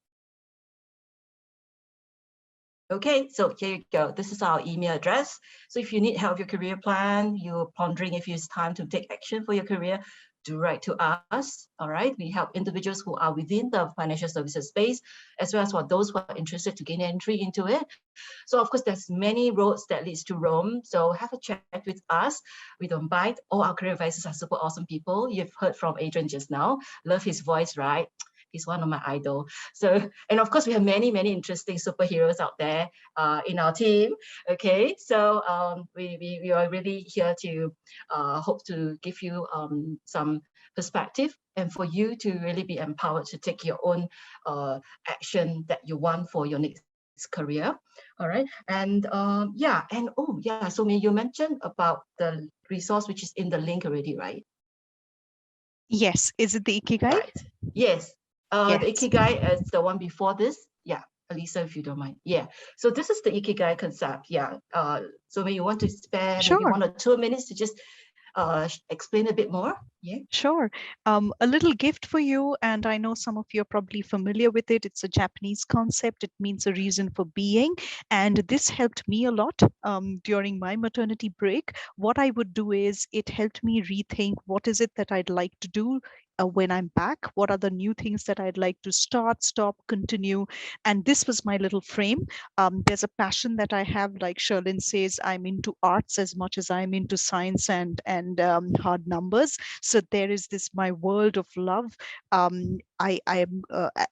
Okay, so here you go. This is our email address. So if you need help with your career plan, you're pondering if it's time to take action for your career, do write to us. All right, we help individuals who are within the financial services space, as well as for those who are interested to gain entry into it. So of course, there's many roads that leads to Rome. So have a chat with us. We don't bite. All our career advisors are super awesome people. You've heard from Adrian just now. Love his voice, right? He's one of my idol. So, and of course, we have many, many interesting superheroes out there in our team. Okay, so we are really here to hope to give you some perspective and for you to really be empowered to take your own action that you want for your next career. All right, and yeah, and oh yeah, so you mentioned about the resource which is in the link already, right? Yes, is it the Ikigai? Right, yes. Yes. The Ikigai is the one before this. Yeah, Elisa, if you don't mind. Yeah, so this is the Ikigai concept. Yeah, so when you want to spare maybe Sure. 1 or 2 minutes to just explain a bit more. Yeah. Sure. A little gift for you, and I know some of you are probably familiar with it. It's a Japanese concept. It means a reason for being, and this helped me a lot during my maternity break. What I would do is it helped me rethink what is it that I'd like to do when I'm back. What are the new things that I'd like to start, stop, continue? And this was my little frame. There's a passion that I have, like Sherlyn says, I'm into arts as much as I'm into science and hard numbers. So there is this my world of love. I am.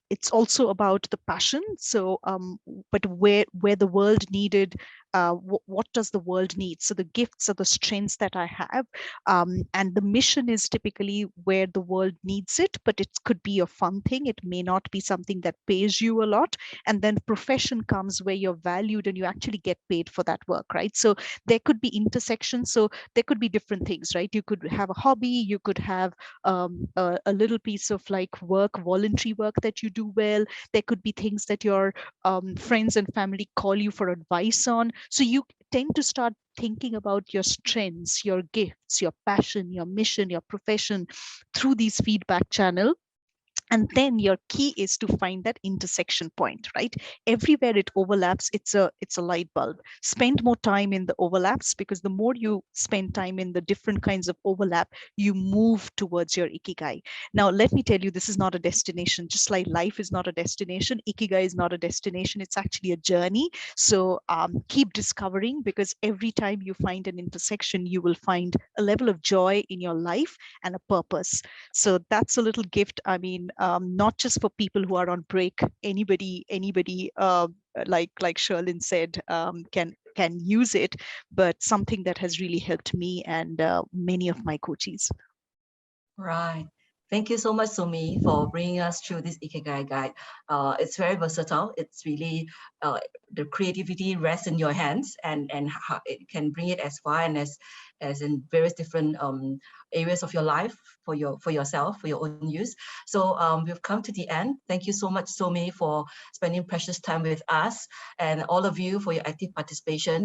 It's also about the passion. So, but where the world needed, what does the world need? So the gifts are the strengths that I have, and the mission is typically where the world needs it. But it could be a fun thing. It may not be something that pays you a lot. And then profession comes where you're valued and you actually get paid for that work, right? So there could be intersections. So there could be different things, right? You could have a hobby, you could have a little piece of like work, voluntary work that you do well. There could be things that your friends and family call you for advice on. So you tend to start thinking about your strengths, your gifts, your passion, your mission, your profession through these feedback channels. And then your key is to find that intersection point, right? Everywhere it overlaps, it's a light bulb. Spend more time in the overlaps, because the more you spend time in the different kinds of overlap, you move towards your ikigai. Now, let me tell you, this is not a destination. Just like life is not a destination, ikigai is not a destination. It's actually a journey. So keep discovering, because every time you find an intersection, you will find a level of joy in your life and a purpose. So that's a little gift. I mean, not just for people who are on break. Anybody, like Sherlyn said, can use it, but something that has really helped me and many of my coaches. Right. Thank you so much, Soumee, for bringing us through this Ikigai guide. It's very versatile. It's really the creativity rests in your hands, and how it can bring it as far and as in various different areas of your life for yourself, for your own use. So we've come to the end. Thank you so much, Soumee, for spending precious time with us, and all of you for your active participation.